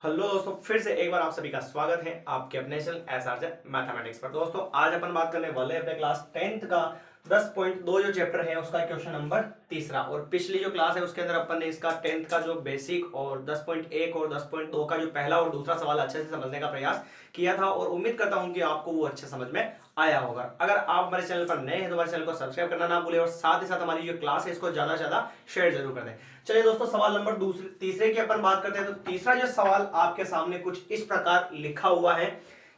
Hello दोस्तों, फिर से एक बार आप सभी का स्वागत है आपके अपने चैनल एसआरजे मैथमेटिक्स पर। दोस्तों आज अपन बात करने वाले हैं अपने क्लास 10th का 10.2 जो चैप्टर है उसका क्वेश्चन नंबर तीसरा। और पिछली जो क्लास है उसके अंदर अपन ने इसका 10th का जो बेसिक और 10.1 और 10.2 का जो पहला और दूसरा सवाल अच्छे से समझने का प्रयास किया था और उम्मीद करता हूं कि आपको वो अच्छे समझ में आया होगा। अगर आप हमारे चैनल पर नए हैं तो हमारे चैनल को सब्सक्राइब करना ना भूलें और साथ ही साथ हमारी जो क्लास है इसको ज्यादा से ज्यादा शेयर जरूर कर दें। चलिए दोस्तों, सवाल नंबर तीसरे की अपन बात करते हैं। तो तीसरा जो सवाल आपके सामने कुछ इस प्रकार लिखा हुआ है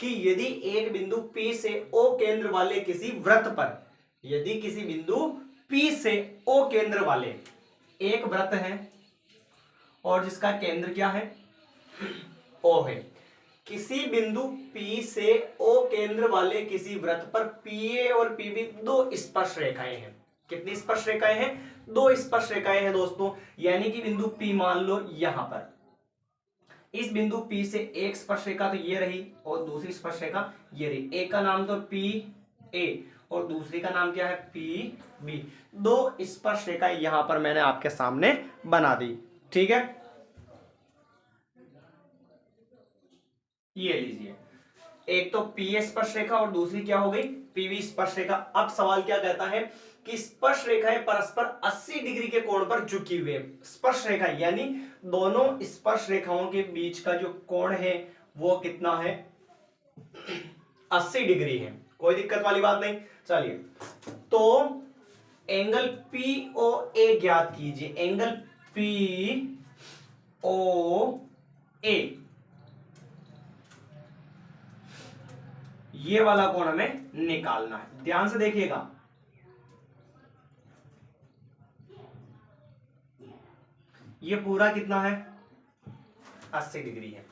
कि यदि एक बिंदु P से O केंद्र वाले किसी वृत्त पर, यदि किसी बिंदु P से O केंद्र वाले एक वृत्त है और जिसका केंद्र क्या है, O है, किसी बिंदु P से O केंद्र वाले किसी वृत्त पर PA और PB दो स्पर्श रेखाएं हैं। कितनी स्पर्श रेखाएं हैं? दो स्पर्श रेखाएं हैं दोस्तों। यानी कि बिंदु P मान लो यहां पर, इस बिंदु P से एक स्पर्श रेखा तो ये रही और दूसरी स्पर्श रेखा ये रही। एक का नाम तो PA और दूसरी का नाम क्या है, PB। दो स्पर्श रेखाएं यहां पर मैंने आपके सामने बना दी। ठीक है, ये लीजिए, एक तो PA स्पर्श रेखा और दूसरी क्या हो गई, PB स्पर्श रेखा। अब सवाल क्या कहता है कि स्पर्श रेखाएं परस्पर 80 डिग्री के कोण पर झुकी हुई है। स्पर्श रेखा यानी दोनों स्पर्श रेखाओं के बीच का जो कोण है वो कितना है, 80 डिग्री है। कोई दिक्कत वाली बात नहीं। चलिए, तो एंगल POA ज्ञात कीजिए। एंगल POA, ये वाला कोण हमें निकालना है। ध्यान से देखिएगा, ये पूरा कितना है, 80 डिग्री है।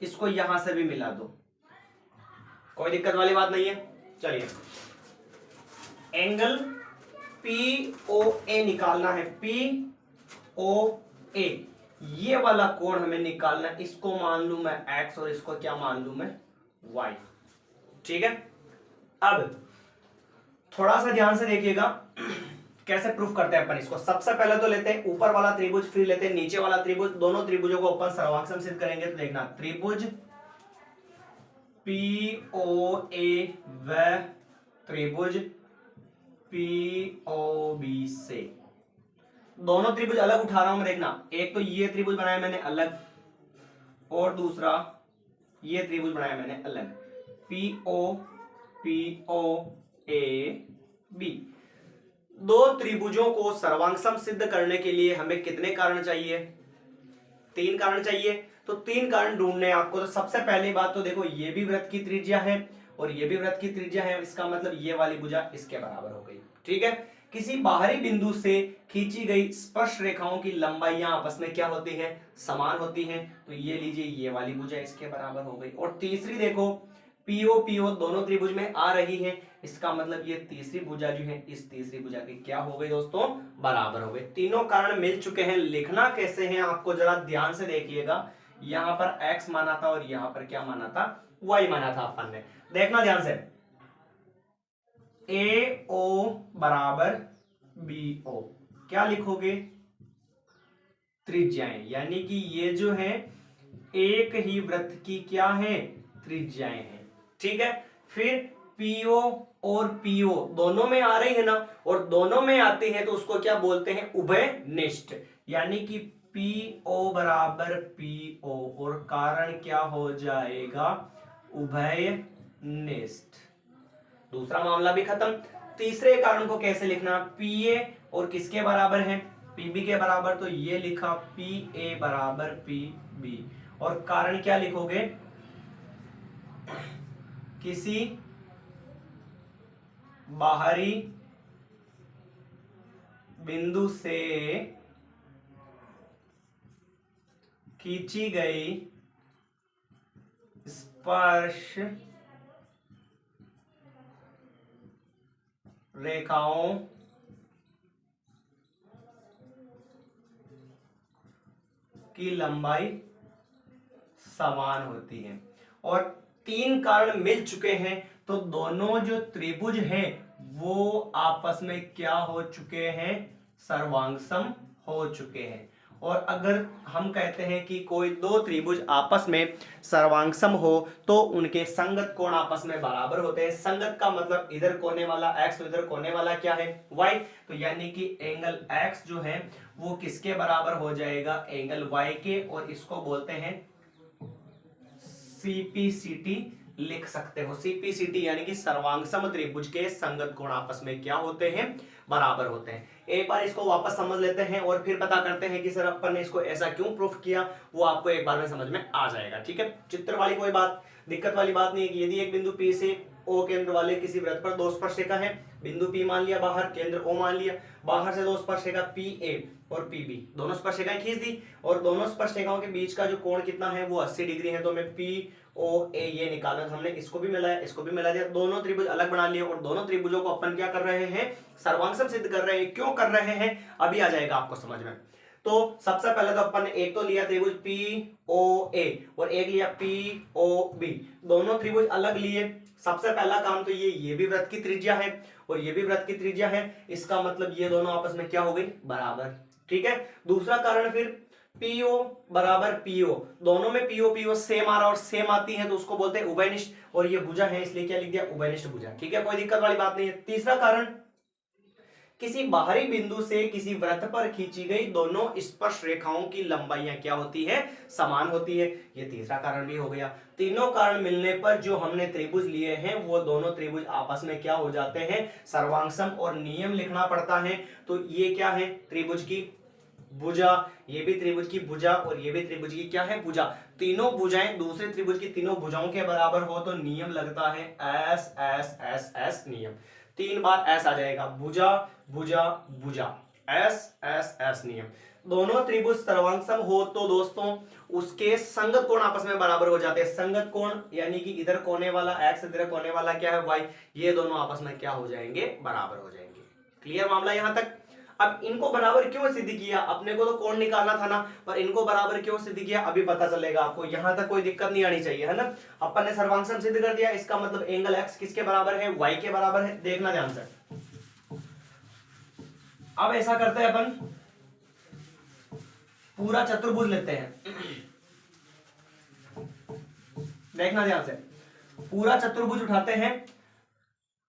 इसको यहां से भी मिला दो, कोई दिक्कत वाली बात नहीं है। चलिए, एंगल POA निकालना है। POA, ये वाला कोण हमें निकालना है। इसको मान लूं मैं x और इसको क्या मान लूं मैं, y। ठीक है, अब थोड़ा सा ध्यान से देखिएगा कैसे प्रूफ करते हैं अपन इसको। सबसे पहले तो लेते हैं ऊपर वाला त्रिभुज, फिर लेते हैं नीचे वाला त्रिभुज। दोनों त्रिभुजों को अपन सर्वांग सिद्ध करेंगे। तो देखना, त्रिभुज POA व त्रिभुज POB से, दोनों त्रिभुज अलग उठा रहा हूं मैं। देखना, एक तो ये त्रिभुज बनाया मैंने अलग और दूसरा ये त्रिभुज बनाया मैंने अलग। POAB, दो त्रिभुजों को सर्वांगसम सिद्ध करने के लिए हमें कितने कारण चाहिए, 3 कारण चाहिए। तो 3 कारण ढूंढने हैं आपको। तो सबसे पहली बात तो देखो, ये भी वृत्त की त्रिज्या है और ये भी वृत्त की त्रिज्या है। इसका मतलब ये वाली भुजा इसके बराबर हो गई। ठीक है, किसी बाहरी बिंदु से खींची गई स्पर्श रेखाओं की लंबाइयां आपस में क्या होती है, समान होती हैं। तो ये लीजिए, ये वाली भुजा इसके बराबर हो गई। और तीसरी देखो, PO दोनों त्रिभुज में आ रही है। इसका मतलब ये तीसरी भुजा जो है इस तीसरी भुजा की क्या हो गई दोस्तों, बराबर हो गई। तीनों कारण मिल चुके हैं। लिखना कैसे है आपको जरा ध्यान से देखिएगा। यहां पर x माना था और यहां पर क्या माना था, y माना था अपन ने। देखना ध्यान से, AO बराबर BO, क्या लिखोगे, त्रिज्याएं। यानी कि ये जो है एक ही वृत्त की क्या है, त्रिज्याएं हैं। ठीक है, फिर PO और PO दोनों में आ रही है ना, और दोनों में आती है तो उसको क्या बोलते हैं, उभयनिष्ठ। यानी कि PO बराबर PO और कारण क्या हो जाएगा, उभयनिष्ठ। दूसरा मामला भी खत्म। तीसरे कारण को कैसे लिखना, PA और किसके बराबर है, PB के बराबर। तो ये लिखा PA बराबर PB और कारण क्या लिखोगे, किसी बाहरी बिंदु से खींची गई स्पर्श रेखाओं की लंबाई समान होती है। और 3 कारण मिल चुके हैं तो दोनों जो त्रिभुज हैं वो आपस में क्या हो चुके हैं, सर्वांगसम हो चुके हैं। और अगर हम कहते हैं कि कोई दो त्रिभुज आपस में सर्वांगसम हो तो उनके संगत कोण आपस में बराबर होते हैं। संगत का मतलब इधर कोने वाला x तो इधर कोने वाला क्या है y, तो यानी कि एंगल x जो है वो किसके बराबर हो जाएगा, एंगल y के, और इसको बोलते हैं CPCT लिख सकते हो। CPCT यानी कि सर्वांगसम त्रिभुज के संगत कोण आपस में क्या होते हैं, बराबर होते हैं। एक बार इसको वापस समझ लेते हैं और फिर पता करते हैं कि सर अपन ने इसको ऐसा क्यों प्रूफ किया, वो आपको एक बार में समझ में आ जाएगा। ठीक है, चित्र वाली कोई बात दिक्कत वाली बात नहीं है कि यदि एक बिंदु P से O केंद्र वाले किसी वृत्त पर दो स्पर्शरेखा है, बिंदु P मान लिया बाहर, केंद्र O मान लिया, बाहर से दो स्पर्शरेखा PA और PB दोनों स्पर्शरेखाएं खींच दी, और दोनों स्पर्शरेखाओं के बीच का जो कोण कितना है वो 80 डिग्री है। तो मैं POA ये निकाला, हमने इसको भी मिलाया, इसको भी मिला दिया, दोनों त्रिभुज अलग बना लिए, और दोनों त्रिभुजों को अपन क्या कर रहे हैं, सर्वांगसम सिद्ध कर रहे हैं। क्यों कर रहे हैं अभी आ जाएगा आपको समझ में। तो सबसे पहले तो अपन ने एक तो लिया त्रिभुज POA और एक लिया POB, दोनों त्रिभुज अलग लिए। सबसे पहला काम तो ये भी वृत्त की त्रिज्या है और ये भी वृत्त की त्रिज्या है, इसका मतलब ये दोनों आपस में क्या हो गई, बराबर। ठीक है, दूसरा कारण फिर PO बराबर PO, दोनों में PO सेम आ रहा और सेम आती है तो उसको बोलते हैं उभयनिष्ठ, और ये भुजा है इसलिए क्या लिख दिया, उभयनिष्ठ भुजा। ठीक है, कोई दिक्कत वाली बात नहीं है। तीसरा कारण, किसी बाहरी बिंदु से किसी वृत्त पर खींची गई दोनों स्पर्श रेखाओं की लंबाइयां क्या होती है, समान होती है। ये तीसरा कारण भी हो गया। तीनों कारण मिलने पर जो हमने त्रिभुज लिए हैं वो दोनों त्रिभुज आपस में क्या हो जाते हैं, सर्वांगसम, और नियम लिखना पड़ता है। तो ये क्या है, त्रिभुज की भुजा, ये भी त्रिभुज की भुजा और ये भी त्रिभुज की क्या है, भुजा। तीनों भुजाएं दूसरे त्रिभुज की तीनों भुजाओं के बराबर हो तो नियम लगता है एस एस एस एस नियम। 3 बार एस आ जाएगा, भुजा भुजा भुजा, एस एस एस नियम। दोनों त्रिभुज सर्वांगसम हो तो दोस्तों उसके संगत कोण आपस में बराबर हो जाते हैं। संगत कोण यानी कि इधर कोने वाला x, इधर कोने वाला क्या है y, ये दोनों आपस में क्या हो जाएंगे, बराबर हो जाएंगे। क्लियर मामला यहां तक। अब इनको बराबर क्यों सिद्ध किया, अपने को तो कोण निकालना था ना, पर इनको बराबर क्यों सिद्ध किया अभी पता चलेगा आपको। यहां तक कोई दिक्कत नहीं आनी चाहिए, है ना। अपन ने सर्वांगसम सिद्ध कर दिया, इसका मतलब एंगल x किसके बराबर है, y के बराबर है। देखना ध्यान से, अब ऐसा करते हैं अपन, पूरा चतुर्भुज लेते हैं। देखना ध्यान से, पूरा चतुर्भुज उठाते हैं,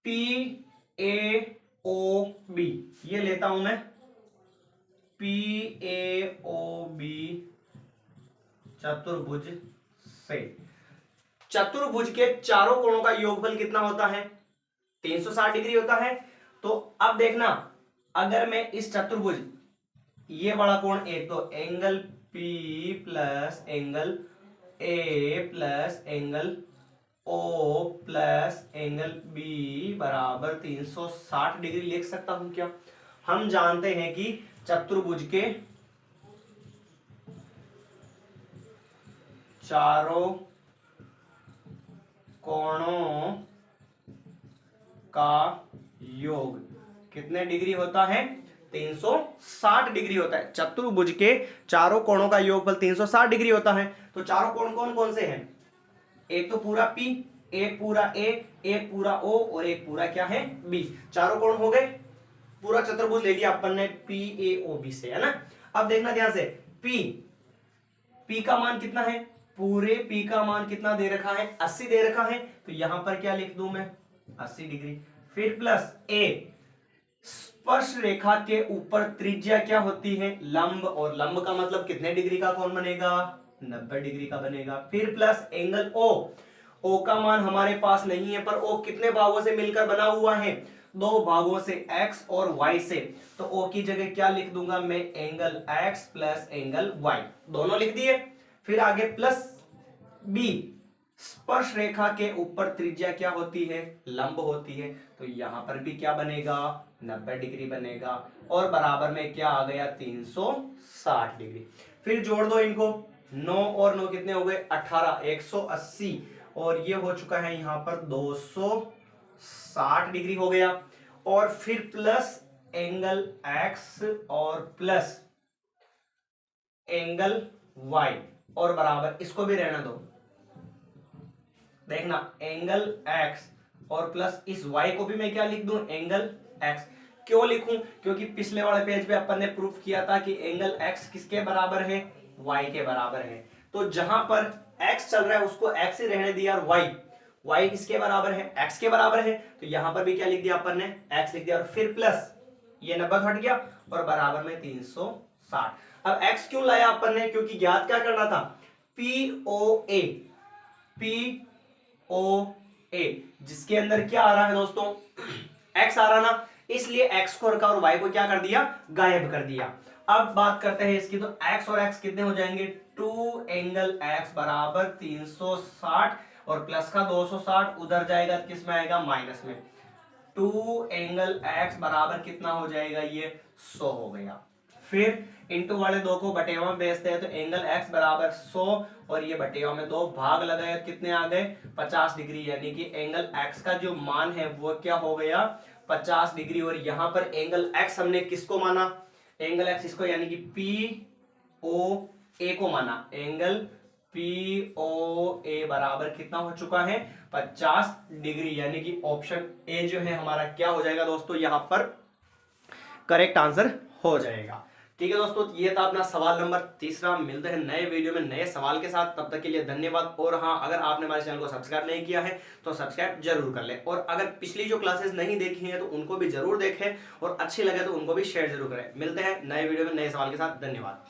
PAOB ये लेता हूं मैं, PAOB चतुर्भुज से चतुर्भुज के चारों कोणों का योगफल कितना होता है, 360 डिग्री होता है। तो अब देखना, अगर मैं इस चतुर्भुज, ये बड़ा कोण एक, तो angle P plus angle A plus angle O plus angle B बराबर 360 डिग्री लिख सकता हूं क्या। हम जानते हैं कि चतुर्भुज के चारों कोणों का योग कितने डिग्री होता है, 360 डिग्री होता है। चतुर्भुज के चारों कोणों का योगफल 360 डिग्री होता है। तो चारों कोण कौन कौन से हैं, एक तो पूरा P, एक पूरा A, एक पूरा O और एक पूरा क्या है B। चारों कोण हो गए, पूरा चतुर्भुज ले लिया अपन ने PAOB से, है ना। अब देखना ध्यान से, P का मान कितना है, पूरे P का मान कितना दे रखा है, 80 दे रखा है। तो यहां पर क्या लिख दूं मैं, 80 डिग्री। फिर प्लस A, स्पर्श रेखा के ऊपर त्रिज्या क्या होती है, लंब, और लंब का मतलब कितने डिग्री का कोण बनेगा, 90 डिग्री का बनेगा। फिर प्लस एंगल O का मान हमारे पास नहीं है, पर O कितने भागों से मिलकर बना हुआ है, 2 भागों से, x और y से। तो O की जगह क्या लिख दूंगा मैं, angle x plus angle y, दोनों लिख दिए। फिर आगे प्लस B, स्पर्श रेखा के ऊपर त्रिज्या क्या होती है, लंब होती है। तो यहां पर भी क्या बनेगा, 90 डिग्री बनेगा, और बराबर में क्या आ गया, 360 डिग्री। फिर जोड़ दो इनको, 9 और 9 कितने हो गए, 18, 180, और ये हो चुका है यहां पर 260 डिग्री हो गया। और फिर प्लस एंगल x और प्लस एंगल y, और बराबर, इसको भी रहना दो। देखना, एंगल x और प्लस इस y को भी मैं क्या लिख दूं, एंगल x। क्यों लिखूं? क्योंकि पिछले वाले पेज पे अपन ने प्रूफ किया था कि एंगल x किसके बराबर है, y के बराबर है। तो जहां पर x चल रहा है उसको x ही रहने दिया और y किसके बराबर है, x के बराबर है। तो यहां पर भी क्या लिख दिया अपन ने, x लिख दिया और फिर प्लस ये 90 हट गया और बराबर में 360। अब x क्यों लाया अपन ने, क्योंकि ज्ञात क्या करना था, POA, POA जिसके अंदर क्या आ रहा है दोस्तों, x आ रहा ना, इसलिए x को रखा और y को क्या कर दिया, गायब कर दिया। अब बात करते हैं इसकी, तो x और x कितने हो जाएंगे, 2 एंगल x बराबर 360 और प्लस का 260 उधर जाएगा, किस में आएगा, माइनस में। 2 एंगल x बराबर कितना हो जाएगा, ये 100 हो गया। फिर इंटू वाले 2 को बटेवा में बेचते हैं, तो एंगल x बराबर 100 और ये बटेवा में 2 भाग लगाए, कितने आ गए, 50 डिग्री। यानी कि एंगल x का जो मान है वो क्या हो गया, 50 डिग्री। और यहां पर एंगल x हमने किसको माना, एंगल x इसको यानी कि POA को माना। एंगल POA बराबर कितना हो चुका है, 50 डिग्री। यानी कि ऑप्शन ए जो है हमारा क्या हो जाएगा दोस्तों, यहां पर करेक्ट आंसर हो जाएगा। ठीक है दोस्तों, ये था अपना सवाल नंबर 3। मिलते हैं नए वीडियो में नए सवाल के साथ, तब तक के लिए धन्यवाद। और हाँ, अगर आपने हमारे चैनल को सब्सक्राइब नहीं किया है तो सब्सक्राइब जरूर कर लें, और अगर पिछली जो क्लासेस नहीं देखी हैं तो उनको भी जरूर देखें, और अच्छी लगे तो उनको भी शेयर जरूर करें। मिलते हैं नए वीडियो में नए सवाल के साथ, धन्यवाद।